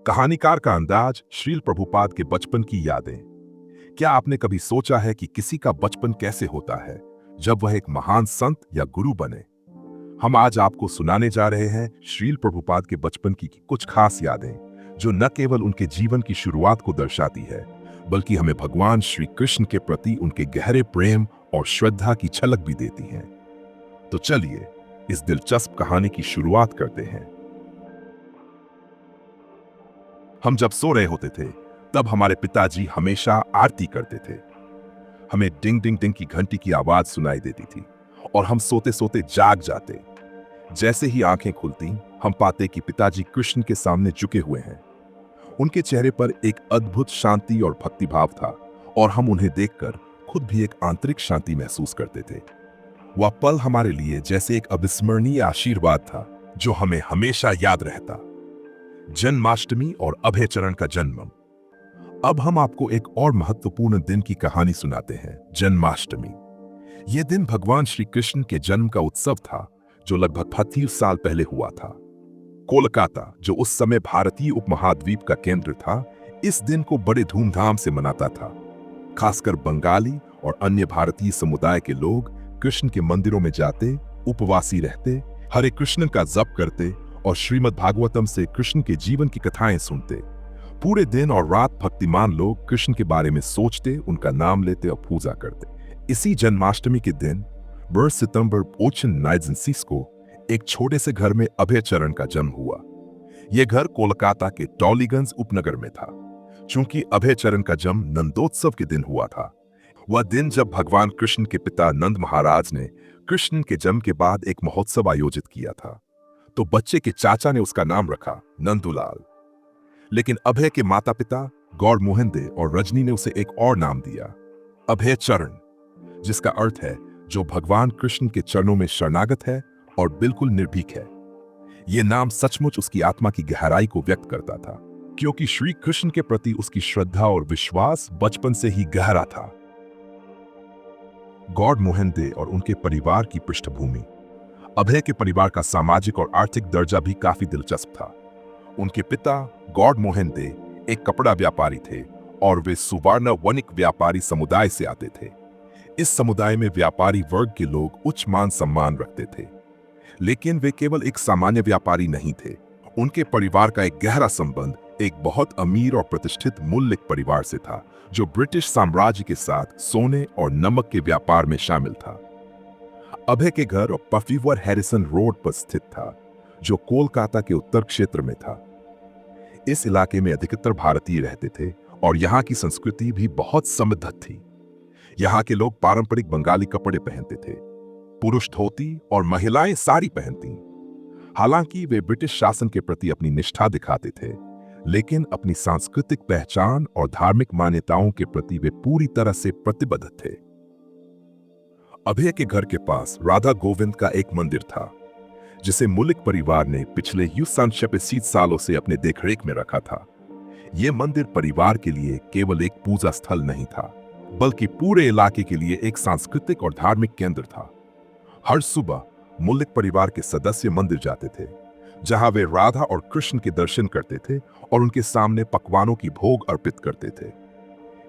कहानीकार का अंदाज, श्रील प्रभुपाद के बचपन की यादें। क्या आपने कभी सोचा है कि किसी का बचपन कैसे होता है जब वह एक महान संत या गुरु बने? हम आज आपको सुनाने जा रहे हैं श्रील प्रभुपाद के बचपन की कुछ खास यादें, जो न केवल उनके जीवन की शुरुआत को दर्शाती है, बल्कि हमें भगवान श्री कृष्ण के प्रति उनके गहरे प्रेम और श्रद्धा की झलक भी देती हैं। तो चलिए इस दिलचस्प कहानी की शुरुआत करते हैं। हम जब सो रहे होते थे, तब हमारे पिताजी हमेशा आरती करते थे। हमें डिंग डिंग डिंग की घंटी की आवाज सुनाई देती थी और हम सोते सोते जाग जाते। जैसे ही आंखें खुलती, हम पाते कि पिताजी कृष्ण के सामने झुके हुए हैं। उनके चेहरे पर एक अद्भुत शांति और भक्तिभाव था और हम उन्हें देखकर खुद भी एक आंतरिक शांति महसूस करते थे। वह पल हमारे लिए जैसे एक अविस्मरणीय आशीर्वाद था, जो हमें हमेशा याद रहता। जन्माष्टमी और अभयचरण का जन्म। अब हम आपको एक और महत्वपूर्ण दिन की कहानी सुनाते हैं, जन्माष्टमी। यह दिन भगवान श्री कृष्ण के जन्म का उत्सव था, जो लगभग 25 साल पहले हुआ था। कोलकाता, जो उस समय भारतीय उपमहाद्वीप का केंद्र था, इस दिन को बड़े धूमधाम से मनाता था। खासकर बंगाली और अन्य भारतीय समुदाय के लोग कृष्ण के मंदिरों में जाते, उपवासी रहते, हरे कृष्ण का जप करते और श्रीमद् भागवतम से कृष्ण के जीवन की कथाएं सुनते। पूरे दिन और रात भक्तिमान लोग कृष्ण के बारे में सोचते, उनका नाम लेते और पूजा करते। इसी जन्माष्टमी के दिन 12 सितंबर 1869 को एक छोटे से घर में अभयचरण का जन्म हुआ। यह घर कोलकाता के टॉलीगंज उपनगर में था। चूंकि अभयचरण का जन्म नंदोत्सव के दिन हुआ था, वह दिन जब भगवान कृष्ण के पिता नंद महाराज ने कृष्ण के जन्म के बाद एक महोत्सव आयोजित किया था, तो बच्चे के चाचा ने उसका नाम रखा नंदुलाल। लेकिन अभय के माता पिता गौड़ मोहन दे और रजनी ने उसे एक और नाम दिया, अभयचरण, जिसका अर्थ है जो भगवान कृष्ण के चरणों में शरणागत है और बिल्कुल निर्भीक है। यह नाम सचमुच उसकी आत्मा की गहराई को व्यक्त करता था, क्योंकि श्री कृष्ण के प्रति उसकी श्रद्धा और विश्वास बचपन से ही गहरा था। गौड़ मोहन दे और उनके परिवार की पृष्ठभूमि। अभय के परिवार का सामाजिक और आर्थिक दर्जा भी काफी दिलचस्प था। उनके पिता गौड़ मोहन दे एक कपड़ा व्यापारी थे और वे सुवर्ण वणिक व्यापारी समुदाय से आते थे। इस समुदाय में व्यापारी वर्ग के लोग उच्च मान सम्मान रखते थे। लेकिन वे केवल एक सामान्य व्यापारी नहीं थे। उनके परिवार का एक गहरा संबंध एक बहुत अमीर और प्रतिष्ठित मुल्लिक परिवार से था, जो ब्रिटिश साम्राज्य के साथ सोने और नमक के व्यापार में शामिल था। अभय के घर पफीवर हैरिसन रोड पर स्थित था, जो कोलकाता के उत्तर क्षेत्र में था। इस इलाके में अधिकतर भारतीय रहते थे और यहाँ की संस्कृति भी बहुत समृद्ध थी। यहाँ के लोग पारंपरिक बंगाली कपड़े पहनते थे। पुरुष धोती और महिलाएं साड़ी पहनती। हालांकि वे ब्रिटिश शासन के प्रति अपनी निष्ठा दिखाते थे, लेकिन अपनी सांस्कृतिक पहचान और धार्मिक मान्यताओं के प्रति वे पूरी तरह से प्रतिबद्ध थे। अभय के घर के पास राधा गोविंद का एक मंदिर था, जिसे मुल्लिक परिवार ने पिछले 60 सालों से अपने देखरेख में रखा था। यह मंदिर परिवार के लिए केवल एक पूजा स्थल नहीं था, बल्कि पूरे इलाके के लिए एक सांस्कृतिक और धार्मिक केंद्र था। हर सुबह मुल्लिक परिवार के सदस्य मंदिर जाते थे, जहां वे राधा और कृष्ण के दर्शन करते थे और उनके सामने पकवानों की भोग अर्पित करते थे।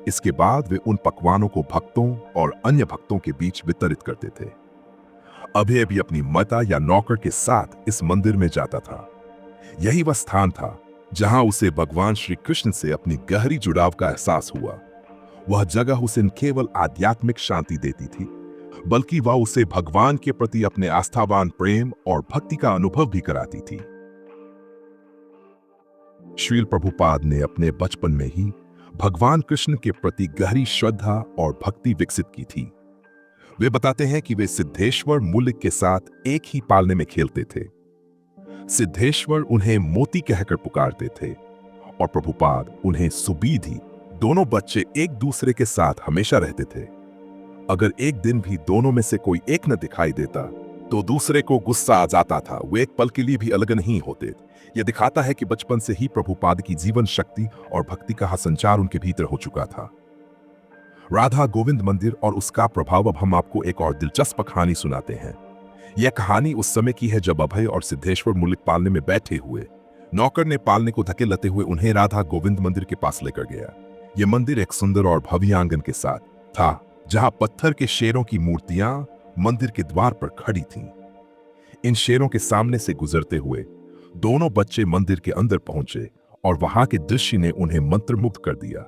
इसके बाद वे उन पकवानों को भक्तों और अन्य भक्तों के बीच वितरित करते थे। अभय भी अपनी माता या नौकर के साथ इस मंदिर में जाता था। यही वह स्थान था जहां उसे भगवान श्री कृष्ण से अपनी गहरी जुड़ाव का एहसास हुआ। वह जगह उसे न केवल आध्यात्मिक शांति देती थी, बल्कि वह उसे भगवान के प्रति अपने आस्थावान प्रेम और भक्ति का अनुभव भी कराती थी। श्रील प्रभुपाद ने अपने बचपन में ही भगवान कृष्ण के प्रति गहरी श्रद्धा और भक्ति विकसित की थी। वे बताते हैं कि वे सिद्धेश्वर मुल्लिक के साथ एक ही पालने में खेलते थे। सिद्धेश्वर उन्हें मोती कहकर पुकारते थे और प्रभुपाद उन्हें सुबीधी। दोनों बच्चे एक दूसरे के साथ हमेशा रहते थे। अगर एक दिन भी दोनों में से कोई एक न दिखाई देता, तो दूसरे को गुस्सा आ जाता था। वे एक पल के लिए भी अलग नहीं होते। यह दिखाता है कि बचपन से ही प्रभुपाद की जीवन शक्ति और भक्ति का संचार उनके भीतर हो चुका था। राधा गोविंद मंदिर और उसका प्रभाव। अब हम आपको एक और दिलचस्प कहानी सुनाते हैं। यह कहानी उस समय की है जब अभय और सिद्धेश्वर मुल्लिक पालने में बैठे हुए नौकर ने पालने को धकेलते हुए उन्हें राधा गोविंद मंदिर के पास लेकर गया। यह मंदिर एक सुंदर और भव्य आंगन के साथ था, जहां पत्थर के शेरों की मूर्तियां मंदिर के द्वार पर खड़ी थीं। इन शेरों के सामने से गुजरते हुए दोनों बच्चे मंदिर के अंदर पहुंचे और वहां के दृश्य ने उन्हें मंत्रमुग्ध कर दिया।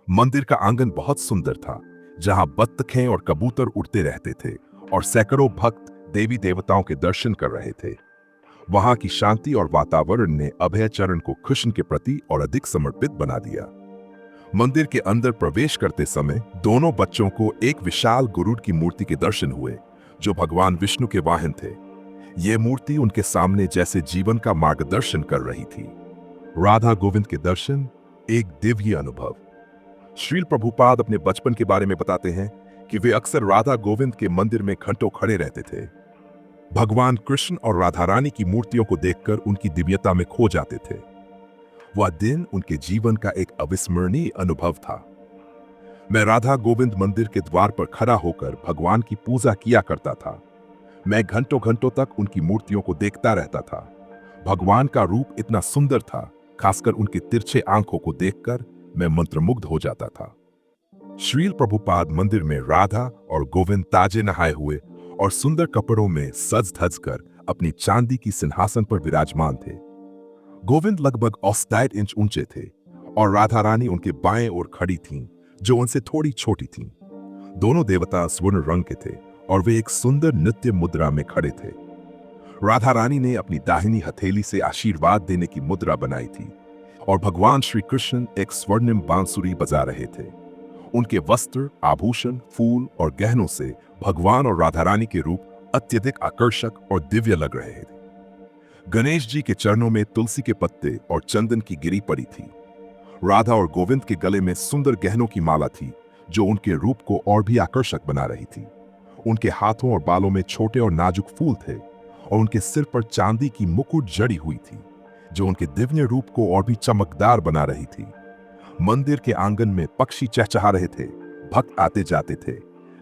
मंदिर का आंगन बहुत सुंदर था, जहां बत्तखें और कबूतर उड़ते रहते थे और सैकड़ों भक्त देवी देवताओं के दर्शन कर रहे थे। वहां की शांति और वातावरण ने अभय चरण को कृष्ण के प्रति और अधिक समर्पित बना दिया। मंदिर के अंदर प्रवेश करते समय दोनों बच्चों को एक विशाल गरुड़ की मूर्ति के दर्शन हुए, जो भगवान विष्णु के वाहन थे। यह मूर्ति उनके सामने जैसे जीवन का मार्गदर्शन कर रही थी। राधा गोविंद के दर्शन एक दिव्य अनुभव। श्रील प्रभुपाद अपने बचपन के बारे में बताते हैं कि वे अक्सर राधा गोविंद के मंदिर में घंटों खड़े रहते थे। भगवान कृष्ण और राधा रानी की मूर्तियों को देखकर उनकी दिव्यता में खो जाते थे। वह दिन उनके जीवन का एक अविस्मरणीय अनुभव था। मैं राधा गोविंद मंदिर के द्वार पर खड़ा होकर भगवान की पूजा किया करता था। मैं घंटों घंटों तक उनकी मूर्तियों को देखता रहता था। भगवान का रूप इतना सुंदर था, खासकर उनके तिरछे आंखों को देखकर मैं मंत्रमुग्ध हो जाता था। श्रील प्रभुपाद मंदिर में राधा और गोविंद ताजे नहाए हुए और सुंदर कपड़ों में सज धज कर अपनी चांदी की सिंहासन पर विराजमान थे। गोविंद लगभग 68 इंच ऊंचे थे और राधा रानी उनके बाएं ओर खड़ी थीं, जो उनसे थोड़ी छोटी थीं। दोनों देवता स्वर्ण रंग के थे और वे एक सुंदर नृत्य मुद्रा में खड़े थे। राधा रानी ने अपनी दाहिनी हथेली से आशीर्वाद देने की मुद्रा बनाई थी और भगवान श्री कृष्ण एक स्वर्णिम बांसुरी बजा रहे थे। उनके वस्त्र, आभूषण, फूल और गहनों से भगवान और राधा रानी के रूप अत्यधिक आकर्षक और दिव्य लग रहे थे। गणेश जी के चरणों में तुलसी के पत्ते और चंदन की गिरी पड़ी थी। राधा और गोविंद के गले में सुंदर गहनों की माला थी, जो उनके रूप को और भी आकर्षक बना रही थी। उनके हाथों और बालों में छोटे और नाजुक फूल थे और उनके सिर पर चांदी की मुकुट जड़ी हुई थी, जो उनके दिव्य रूप को और भी चमकदार बना रही थी। मंदिर के आंगन में पक्षी चहचहा रहे थे, भक्त आते जाते थे,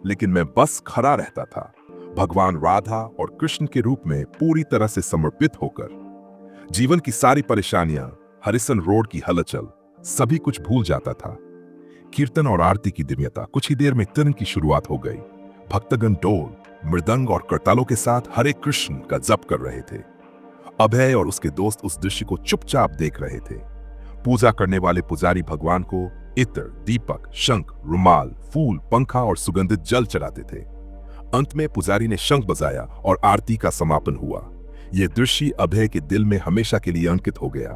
लेकिन मैं बस खड़ा रहता था, भगवान राधा और कृष्ण के रूप में पूरी तरह से समर्पित होकर। जीवन की सारी परेशानियां, हरिसन रोड की हलचल, सभी कुछ भूल जाता था। कीर्तन और आरती की दिव्यता, कुछ ही देर में कीर्तन की शुरुआत हो गई। भक्तगण ढोल, मृदंग और करतालों के साथ हरे कृष्ण का जप कर रहे थे। अभय और उसके दोस्त उस दृश्य को चुपचाप देख रहे थे। पूजा करने वाले पुजारी भगवान को इत्र, दीपक, शंख, रुमाल, फूल, पंखा और सुगंधित जल चढ़ाते थे। अंत में पुजारी ने शंख बजाया और आरती का समापन हुआ। यह दृश्य अभय के दिल में हमेशा के लिए अंकित हो गया।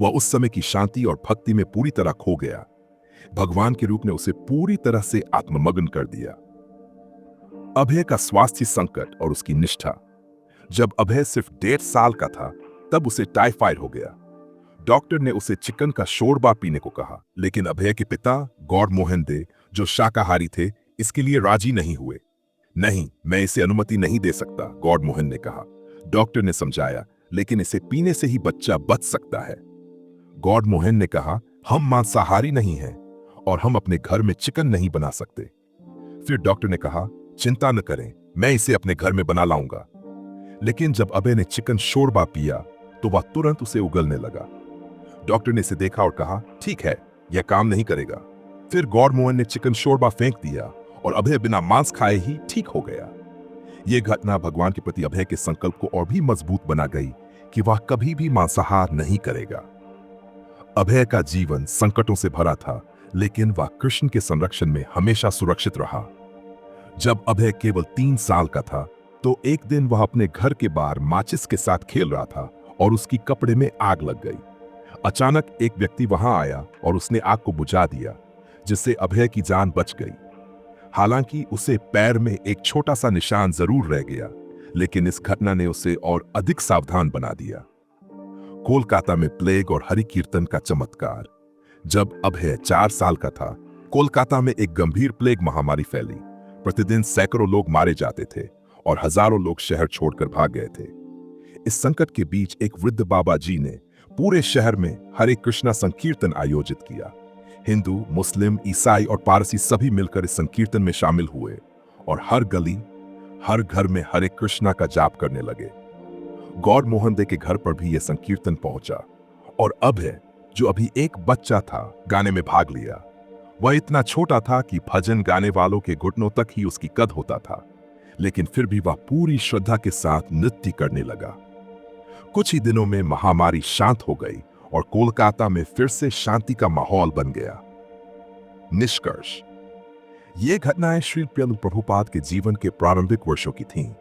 वह उस समय की शांति और भक्ति में पूरी तरह खो गया। भगवान के रूप ने उसे पूरी तरह से आत्ममग्न कर दिया। अभय का स्वास्थ्य संकट और उसकी निष्ठा। जब अभय सिर्फ 1.5 साल का था, तब उसे टाइफाइड हो गया। डॉक्टर ने उसे चिकन का शोरबा पीने को कहा, लेकिन अभय के पिता गॉड मोहन दे, जो शाकाहारी थे, इसके लिए राजी नहीं हुए। नहीं, मैं इसे अनुमति नहीं दे सकता, गॉड मोहन ने कहा। डॉक्टर ने समझाया, लेकिन इसे पीने से ही बच्चा बच सकता है। गॉड मोहन ने कहा, हम मांसाहारी नहीं हैं और हम अपने घर में चिकन नहीं बना सकते। फिर डॉक्टर ने कहा, चिंता न करें, मैं इसे अपने घर में बना लाऊंगा। लेकिन जब अभय ने चिकन शोरबा पिया, तो वह तुरंत उसे उगलने लगा। डॉक्टर ने इसे देखा और कहा, ठीक है, यह काम नहीं करेगा। फिर गॉड मोहन ने चिकन शोरबा फेंक दिया और अभय बिना मांस खाए ही ठीक हो गया। यह घटना भगवान के प्रति अभय के संकल्प को और भी मजबूत बना गई कि वह कभी भी मांसाहार नहीं करेगा। अभय का जीवन संकटों से भरा था, लेकिन वह कृष्ण के संरक्षण में हमेशा सुरक्षित रहा। जब अभय केवल 3 साल का था, तो एक दिन वह अपने घर के बाहर माचिस के साथ खेल रहा था और उसकी कपड़े में आग लग गई। अचानक एक व्यक्ति वहां आया और उसने आग को बुझा दिया, जिससे अभय की जान बच गई। हालांकि उसे पैर में एक छोटा सा निशान जरूर रह गया, लेकिन इस घटना ने उसे और अधिक सावधान बना दिया। कोलकाता में प्लेग और हरि कीर्तन का चमत्कार। जब अभय 4 साल का था, कोलकाता में एक गंभीर प्लेग महामारी फैली। प्रतिदिन सैकड़ों लोग मारे जाते थे और हजारों लोग शहर छोड़कर भाग गए थे। इस संकट के बीच एक वृद्ध बाबा जी ने पूरे शहर में हरे कृष्णा संकीर्तन आयोजित किया। हिंदू, मुस्लिम, ईसाई और पारसी सभी मिलकर इस संकीर्तन में शामिल हुए और हर गली, हर घर में हरे कृष्णा का जाप करने लगे। गॉड मोहन दे के घर पर भी यह संकीर्तन पहुंचा और अभय, जो अभी एक बच्चा था, गाने में भाग लिया। वह इतना छोटा था कि भजन गाने वालों के घुटनों तक ही उसकी कद होता था, लेकिन फिर भी वह पूरी श्रद्धा के साथ नृत्य करने लगा। कुछ ही दिनों में महामारी शांत हो गई और कोलकाता में फिर से शांति का माहौल बन गया। निष्कर्ष, ये घटनाएं श्री प्रभुपाद के जीवन के प्रारंभिक वर्षों की थीं,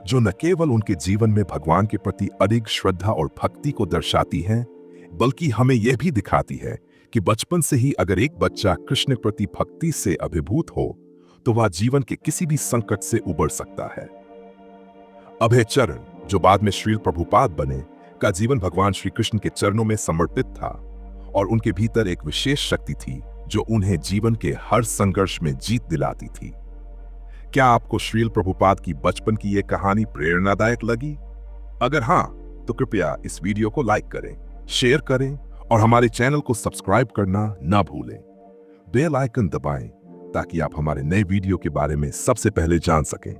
जो न केवल उनके जीवन में भगवान के प्रति अधिक श्रद्धा और भक्ति को दर्शाती हैं, बल्कि हमें यह भी दिखाती है कि बचपन से ही अगर एक बच्चा कृष्ण के प्रति भक्ति से अभिभूत हो तो वह जीवन के किसी भी संकट से उबर सकता है। अभय चरण, जो बाद में श्रील प्रभुपाद बने, का जीवन भगवान श्री कृष्ण के चरणों में समर्पित था और उनके भीतर एक विशेष शक्ति थी जो उन्हें जीवन के हर संघर्ष में जीत दिलाती थी। क्या आपको श्रील प्रभुपाद की बचपन की यह कहानी प्रेरणादायक लगी? अगर हां, तो कृपया इस वीडियो को लाइक करें, शेयर करें और हमारे चैनल को सब्सक्राइब करना ना भूलें। बेल आइकन दबाएं ताकि आप हमारे नए वीडियो के बारे में सबसे पहले जान सकें।